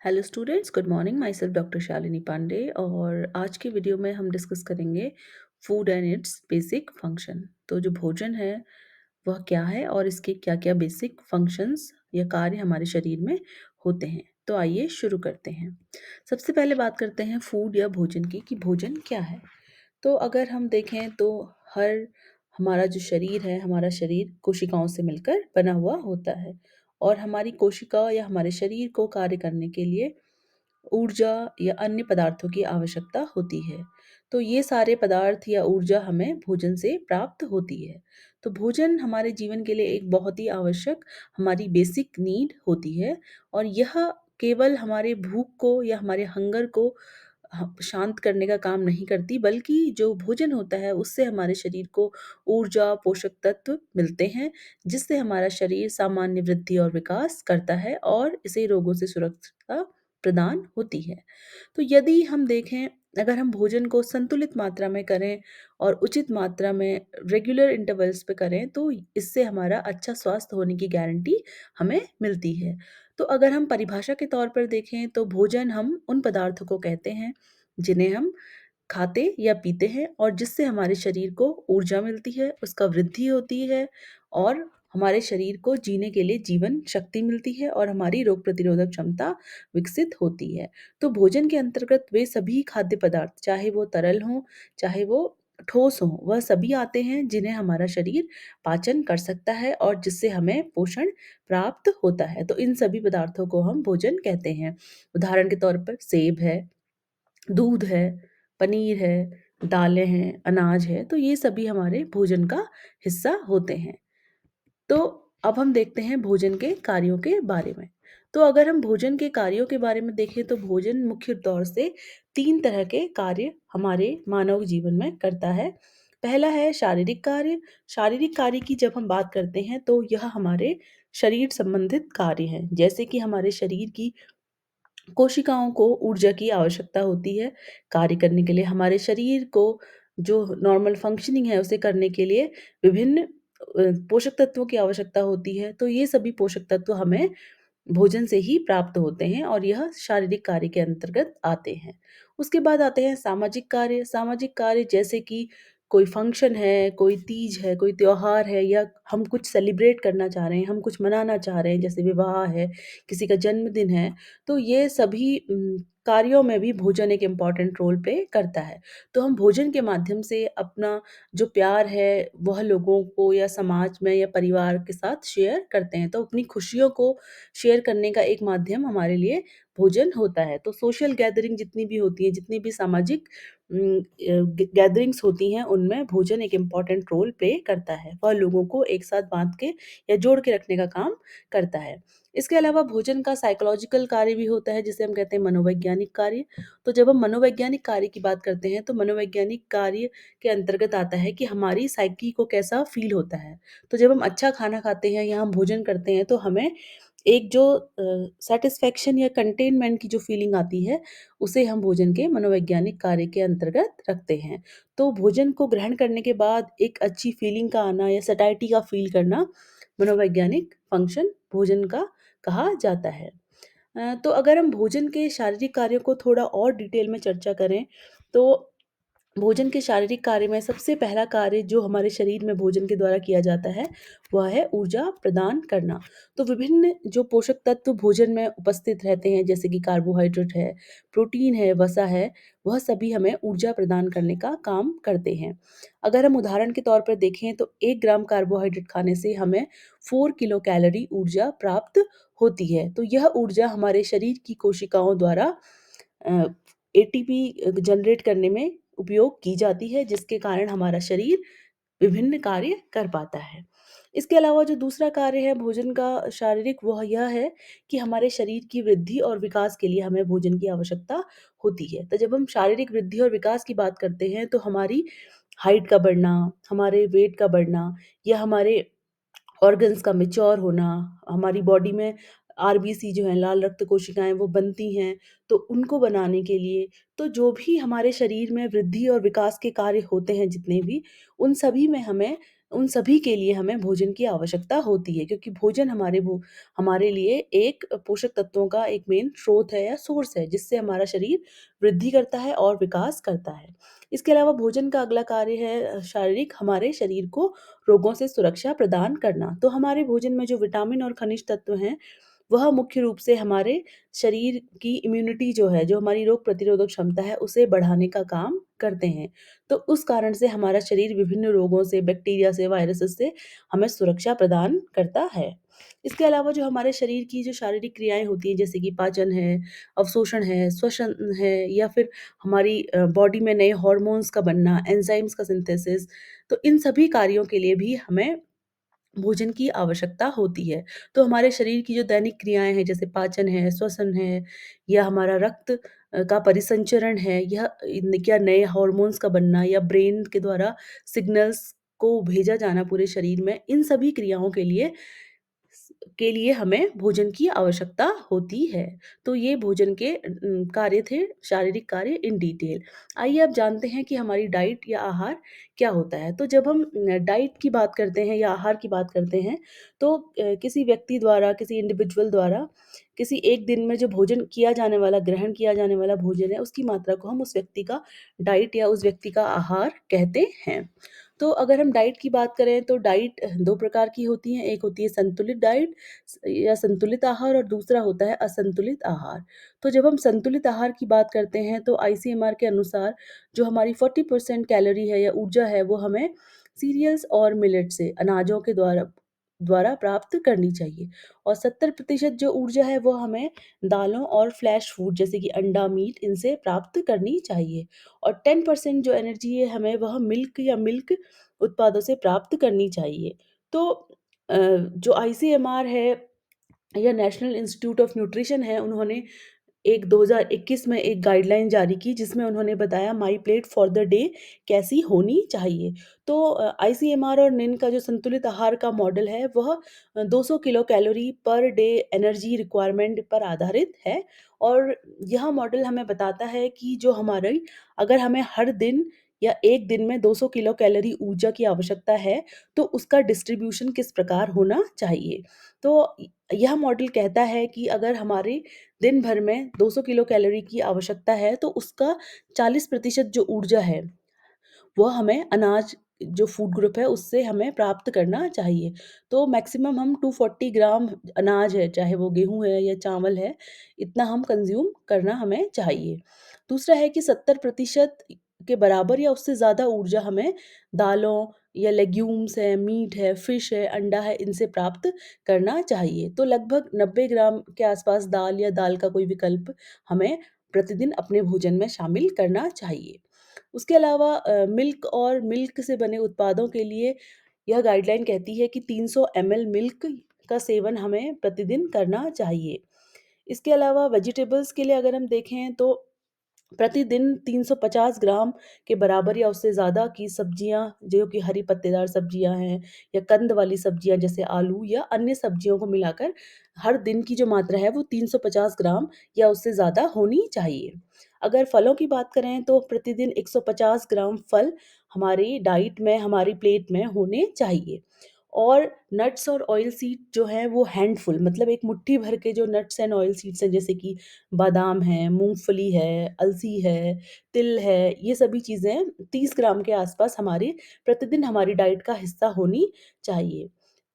Hello students, good morning. Myself doctor Shalini Pandey और आज की वीडियो में हम डिस्कस करेंगे food and its basic function. तो जो भोजन है वह क्या है और इसके क्या क्या बेसिक फंक्शंस या कार्य हमारे शरीर में होते हैं। तो आइए शुरू करते हैं। सबसे पहले बात करते हैं फूड या भोजन की कि भोजन क्या है। तो अगर हम देखें तो हर हमारा जो शरीर है, हमारा शरीर कोशिकाओं से मिलकर बना हुआ होता है और हमारी कोशिका या हमारे शरीर को कार्य करने के लिए ऊर्जा या अन्य पदार्थों की आवश्यकता होती है। तो ये सारे पदार्थ या ऊर्जा हमें भोजन से प्राप्त होती है। तो भोजन हमारे जीवन के लिए एक बहुत ही आवश्यक हमारी बेसिक नीड होती है और यह केवल हमारे भूख को या हमारे हंगर को शांत करने का काम नहीं करती, बल्कि जो भोजन होता है उससे हमारे शरीर को ऊर्जा, पोषक तत्व मिलते हैं, जिससे हमारा शरीर सामान्य वृद्धि और विकास करता है और इसे रोगों से सुरक्षा प्रदान होती है। तो यदि हम देखें, अगर हम भोजन को संतुलित मात्रा में करें और उचित मात्रा में रेगुलर इंटरवल्स पे करें तो इससे हमारा अच्छा स्वास्थ्य होने की गारंटी हमें मिलती है। तो अगर हम परिभाषा के तौर पर देखें तो भोजन हम उन पदार्थों को कहते हैं जिन्हें हम खाते या पीते हैं और जिससे हमारे शरीर को ऊर्जा मिलती है, उसका वृद्धि होती है और हमारे शरीर को जीने के लिए जीवन शक्ति मिलती है और हमारी रोग प्रतिरोधक क्षमता विकसित होती है। तो भोजन के अंतर्गत वे सभी खाद्य पदार्थ, चाहे वो तरल हों, चाहे वो ठोस हों, वह सभी आते हैं जिन्हें हमारा शरीर पाचन कर सकता है और जिससे हमें पोषण प्राप्त होता है। तो इन सभी पदार्थों को हम भोजन कहते हैं। उदाहरण के तौर पर सेब है, दूध है, पनीर है, दालें हैं, अनाज है, तो ये सभी हमारे भोजन का हिस्सा होते हैं। तो अब हम देखते हैं भोजन के कार्यों के बारे में। तो अगर हम भोजन के कार्यों के बारे में देखें तो भोजन मुख्य तौर से 3 तरह के कार्य हमारे मानव जीवन में करता है। पहला है शारीरिक कार्य। शारीरिक कार्य की जब हम बात करते हैं तो यह हमारे शरीर संबंधित कार्य हैं। जैसे कि हमारे शरीर की कोशिकाओं को ऊर्जा की आवश्यकता होती है कार्य करने के लिए। हमारे शरीर को जो नॉर्मल फंक्शनिंग है उसे करने के लिए विभिन्न पोषक तत्वों की आवश्यकता होती है। तो ये सभी पोषक तत्व हमें भोजन से ही प्राप्त होते हैं और यह शारीरिक कार्य के अंतर्गत आते हैं। उसके बाद आते हैं सामाजिक कार्य। सामाजिक कार्य जैसे कि कोई फंक्शन है, कोई तीज है, कोई त्योहार है या हम कुछ सेलिब्रेट करना चाह रहे हैं, हम कुछ मनाना चाह रहे हैं, जैसे विवाह है, किसी का जन्मदिन है, तो ये सभी कार्यों में भी भोजन एक इम्पॉर्टेंट रोल प्ले करता है। तो हम भोजन के माध्यम से अपना जो प्यार है, वह लोगों को या समाज में या परिवार के साथ शेयर करते हैं। तो अपनी खुशियों को शेयर करने का एक माध्यम हमारे लिए भोजन होता है। तो सोशल गैदरिंग जितनी भी होती हैं, जितनी भी सामाजिक गैदरिंग्स होती हैं, उनमें भोजन एक इम्पॉर्टेंट रोल प्ले करता है। वह लोगों को एक साथ बाँध के या जोड़ के रखने का काम करता है। इसके अलावा भोजन का साइकोलॉजिकल कार्य भी होता है, जिसे हम कहते हैं मनोवैज्ञानिक कार्य। तो जब हम मनोवैज्ञानिक कार्य की बात करते हैं, तो मनोवैज्ञानिक कार्य के अंतर्गत आता है कि हमारी साइकी को कैसा फ़ील होता है। तो जब हम अच्छा खाना खाते हैं या हम भोजन करते हैं, तो हमें एक जो सैटिस्फैक्शन या कंटेनमेंट की जो फीलिंग आती है, उसे हम भोजन के मनोवैज्ञानिक कार्य के अंतर्गत रखते हैं। तो भोजन को ग्रहण करने के बाद एक अच्छी फीलिंग का आना या सैटिस्फैक्शन का फ़ील करना, मनोवैज्ञानिक फंक्शन भोजन का कहा जाता है। तो अगर हम भोजन के शारीरिक कार्यों को थोड़ा और डिटेल में चर्चा करें, तो भोजन के शारीरिक कार्य में सबसे पहला कार्य जो हमारे शरीर में भोजन के द्वारा किया जाता है, वह है ऊर्जा प्रदान करना। तो विभिन्न जो पोषक तत्व भोजन में उपस्थित रहते हैं, जैसे कि कार्बोहाइड्रेट है, प्रोटीन है, वसा है, वह सभी हमें ऊर्जा प्रदान करने का काम करते हैं। अगर हम उदाहरण के तौर पर देखें तो 1 ग्राम कार्बोहाइड्रेट खाने से हमें 4 किलो कैलोरी ऊर्जा प्राप्त होती है। तो यह ऊर्जा हमारे शरीर की कोशिकाओं द्वारा अ, एटीपी जनरेट करने में उपयोग की जाती है, जिसके कारण हमारा शरीर विभिन्न कार्य कर पाता है। इसके अलावा जो दूसरा कार्य है भोजन का शारीरिक, वह यह है कि हमारे शरीर की वृद्धि और विकास के लिए हमें भोजन की आवश्यकता होती है। तो जब हम शारीरिक वृद्धि और विकास की बात करते हैं तो हमारी हाइट का बढ़ना, हमारे वेट का बढ़ना या हमारे ऑर्गन्स का मैच्योर होना, हमारी बॉडी में आरबीसी जो हैं, लाल रक्त कोशिकाएँ वो बनती हैं, तो उनको बनाने के लिए, तो जो भी हमारे शरीर में वृद्धि और विकास के कार्य होते हैं जितने भी, उन सभी में हमें उन सभी के लिए हमें भोजन की आवश्यकता होती है, क्योंकि भोजन हमारे लिए एक पोषक तत्वों का एक मेन स्रोत है या सोर्स है, जिससे हमारा शरीर वृद्धि करता है और विकास करता है। इसके अलावा भोजन का अगला कार्य है शारीरिक, हमारे शरीर को रोगों से सुरक्षा प्रदान करना। तो हमारे भोजन में जो विटामिन और खनिज तत्व हैं, वह मुख्य रूप से हमारे शरीर की इम्यूनिटी जो है, जो हमारी रोग प्रतिरोधक क्षमता है, उसे बढ़ाने का काम करते हैं। तो उस कारण से हमारा शरीर विभिन्न रोगों से, बैक्टीरिया से, वायरसेस से हमें सुरक्षा प्रदान करता है। इसके अलावा जो हमारे शरीर की जो शारीरिक क्रियाएँ होती हैं, जैसे कि पाचन है, अवशोषण है, श्वसन है, या फिर हमारी बॉडी में नए हार्मोन्स का बनना, एंजाइम्स का सिंथेसिस, तो इन सभी कार्यों के लिए भी हमें भोजन की आवश्यकता होती है। तो हमारे शरीर की जो दैनिक क्रियाएँ हैं, जैसे पाचन है, श्वसन है, या हमारा रक्त का परिसंचरण है, या नए हार्मोन्स का बनना, या ब्रेन के द्वारा सिग्नल्स को भेजा जाना पूरे शरीर में, इन सभी क्रियाओं के लिए हमें भोजन की आवश्यकता होती है। तो ये भोजन के कार्य थे, शारीरिक कार्य इन डिटेल। आइए अब जानते हैं कि हमारी डाइट या आहार क्या होता है। तो जब हम डाइट की बात करते हैं या आहार की बात करते हैं, तो किसी व्यक्ति द्वारा, किसी इंडिविजुअल द्वारा किसी एक दिन में जो भोजन किया जाने वाला, ग्रहण किया जाने वाला भोजन है, उसकी मात्रा को हम उस व्यक्ति का डाइट या उस व्यक्ति का आहार कहते हैं। तो अगर हम डाइट की बात करें, तो डाइट 2 प्रकार की होती है। एक होती है संतुलित डाइट या संतुलित आहार, और दूसरा होता है असंतुलित आहार। तो जब हम संतुलित आहार की बात करते हैं, तो आईसीएमआर के अनुसार जो हमारी 40% कैलोरी है या ऊर्जा है, वो हमें सीरियल्स और मिलेट से, अनाजों के द्वारा द्वारा प्राप्त करनी चाहिए, और 70% जो ऊर्जा है वो हमें दालों और फ्लैश फूड, जैसे कि अंडा, मीट, इनसे प्राप्त करनी चाहिए, और 10% जो एनर्जी है हमें वह मिल्क या मिल्क उत्पादों से प्राप्त करनी चाहिए। तो जो आईसीएमआर है या नेशनल इंस्टीट्यूट ऑफ न्यूट्रिशन है, उन्होंने एक 2021 में एक गाइडलाइन जारी की, जिसमें उन्होंने बताया my plate for the day कैसी होनी चाहिए। तो आईसीएमआर और निन का जो संतुलित आहार का मॉडल है, वह 200 kilo calorie per day energy requirement पर आधारित है, और यह मॉडल हमें बताता है कि जो हमारी, अगर हमें हर दिन या एक दिन में 200 किलो कैलोरी ऊर्जा की आवश्यकता है, तो उसका डिस्ट्रीब्यूशन किस प्रकार होना चाहिए। तो यह मॉडल कहता है कि अगर हमारे दिन भर में 200 किलो कैलोरी की आवश्यकता है, तो उसका 40% जो ऊर्जा है, वो हमें अनाज, जो फूड ग्रुप है, उससे हमें प्राप्त करना चाहिए। तो मैक्सिमम हम 240 ग्राम अनाज है, चाहे वो गेहूँ है या चावल है, इतना हम कंज़्यूम करना हमें चाहिए। दूसरा है कि 70% के बराबर या उससे ज़्यादा ऊर्जा हमें दालों या लेग्यूम्स है, मीट है, फिश है, अंडा है, इनसे प्राप्त करना चाहिए। तो लगभग 90 ग्राम के आसपास दाल या दाल का कोई विकल्प हमें प्रतिदिन अपने भोजन में शामिल करना चाहिए। उसके अलावा मिल्क और मिल्क से बने उत्पादों के लिए यह गाइडलाइन कहती है कि 300 ml मिल्क का सेवन हमें प्रतिदिन करना चाहिए। इसके अलावा वेजिटेबल्स के लिए अगर हम देखें, तो प्रतिदिन 350 ग्राम के बराबर या उससे ज़्यादा की सब्जियां, जो कि हरी पत्तेदार सब्जियां हैं, या कंद वाली सब्जियां जैसे आलू या अन्य सब्जियों को मिलाकर हर दिन की जो मात्रा है वो 350 ग्राम या उससे ज़्यादा होनी चाहिए। अगर फलों की बात करें, तो प्रतिदिन 150 ग्राम फल हमारी डाइट में, हमारी प्लेट में होने चाहिए, और नट्स और ऑयल सीड जो हैं वो हैंडफुल, मतलब एक मुट्ठी भर के जो नट्स एंड ऑयल सीड्स हैं, जैसे कि बादाम है, मूँगफली है, अलसी है, तिल है, ये सभी चीज़ें 30 ग्राम के आसपास हमारी प्रतिदिन हमारी डाइट का हिस्सा होनी चाहिए।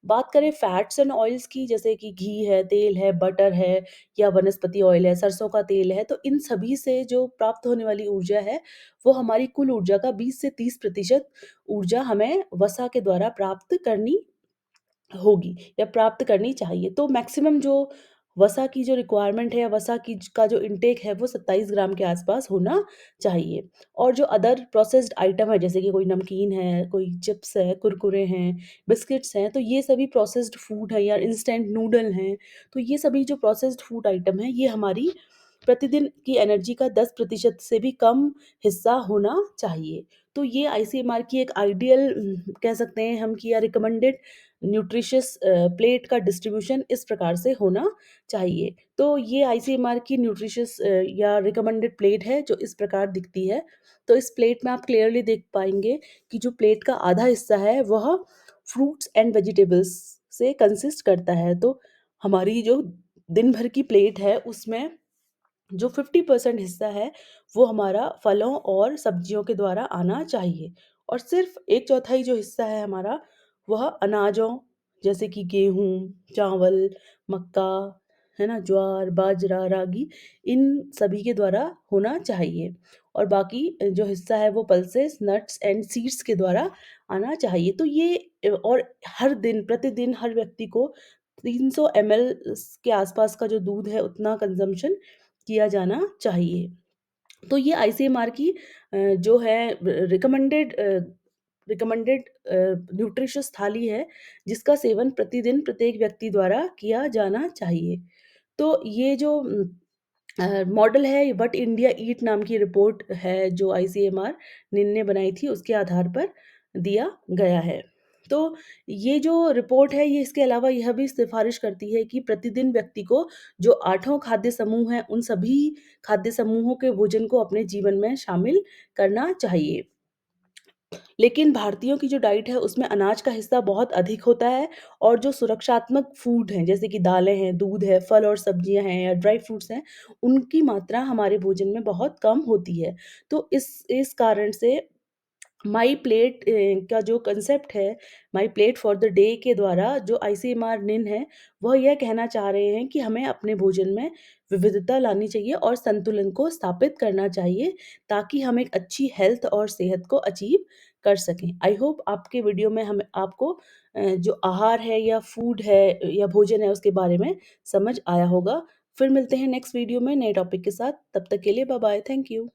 बात करें फैट्स एंड ऑयल्स की, जैसे कि घी है, तेल है, बटर है, या वनस्पति ऑयल है, सरसों का तेल है, तो इन सभी से जो प्राप्त होने वाली ऊर्जा है, वो हमारी कुल ऊर्जा का 20 से 30% ऊर्जा हमें वसा के द्वारा प्राप्त करनी होगी या प्राप्त करनी चाहिए। तो मैक्सिमम जो वसा की जो रिक्वायरमेंट है, या वसा की का जो इंटेक है, वो 27 ग्राम के आसपास होना चाहिए। और जो अदर प्रोसेस्ड आइटम है, जैसे कि कोई नमकीन है, कोई चिप्स है, कुरकुरे हैं, बिस्किट्स हैं, तो ये सभी प्रोसेस्ड फूड है, या इंस्टेंट नूडल हैं, तो ये सभी जो प्रोसेस्ड फूड आइटम है, ये हमारी प्रतिदिन की एनर्जी का 10% से भी कम हिस्सा होना चाहिए। तो ये आईसीएमआर की एक आइडियल कह सकते हैं हम कि या रिकमेंडेड न्यूट्रिशियस प्लेट का डिस्ट्रीब्यूशन इस प्रकार से होना चाहिए। तो ये आईसीएमआर की न्यूट्रिशियस या रिकमेंडेड प्लेट है, जो इस प्रकार दिखती है। तो इस प्लेट में आप क्लियरली देख पाएँगे कि जो प्लेट का आधा हिस्सा है, वह फ्रूट्स एंड वेजिटेबल्स से कंसिस्ट करता है। तो हमारी जो दिन भर की प्लेट है उसमें जो 50% हिस्सा है वो हमारा फलों और सब्जियों के द्वारा आना चाहिए, और सिर्फ एक चौथाई जो हिस्सा है हमारा वह अनाजों जैसे कि गेहूं, चावल, मक्का, है ना, ज्वार, बाजरा, रागी, इन सभी के द्वारा होना चाहिए। और बाकी जो हिस्सा है वो पल्सेस, नट्स एंड सीड्स के द्वारा आना चाहिए। तो ये और हर दिन प्रतिदिन हर व्यक्ति को 300 ml के आसपास का जो दूध है उतना कंजम्पशन किया जाना चाहिए। तो ये आईसीएमआर की जो है रिकमेंडेड न्यूट्रिशियस थाली है, जिसका सेवन प्रतिदिन प्रत्येक व्यक्ति द्वारा किया जाना चाहिए। तो ये जो मॉडल है, व्हाट इंडिया ईट नाम की रिपोर्ट है जो आईसीएमआर निन ने बनाई थी, उसके आधार पर दिया गया है। तो ये जो रिपोर्ट है ये इसके अलावा यह भी सिफारिश करती है कि प्रतिदिन व्यक्ति को जो 8 खाद्य समूह हैं उन सभी खाद्य समूहों के भोजन को अपने जीवन में शामिल करना चाहिए। लेकिन भारतीयों की जो डाइट है उसमें अनाज का हिस्सा बहुत अधिक होता है, और जो सुरक्षात्मक फूड हैं जैसे कि दालें हैं, दूध है, फल और सब्जियां हैं या ड्राई फ्रूट्स हैं, उनकी मात्रा हमारे भोजन में बहुत कम होती है। तो इस कारण से माई प्लेट का जो कंसेप्ट है, my plate for the day के द्वारा जो आईसीएमआर निन है वह यह कहना चाह रहे हैं कि हमें अपने भोजन में विविधता लानी चाहिए और संतुलन को स्थापित करना चाहिए, ताकि हम एक अच्छी हेल्थ और सेहत को अचीव कर सकें। आई होप आपके वीडियो में हमें आपको जो आहार है या फूड है या भोजन है उसके बारे में समझ आया होगा। फिर मिलते हैं नेक्स्ट वीडियो में नए टॉपिक के साथ। तब तक के लिए बाय बाय, थैंक यू।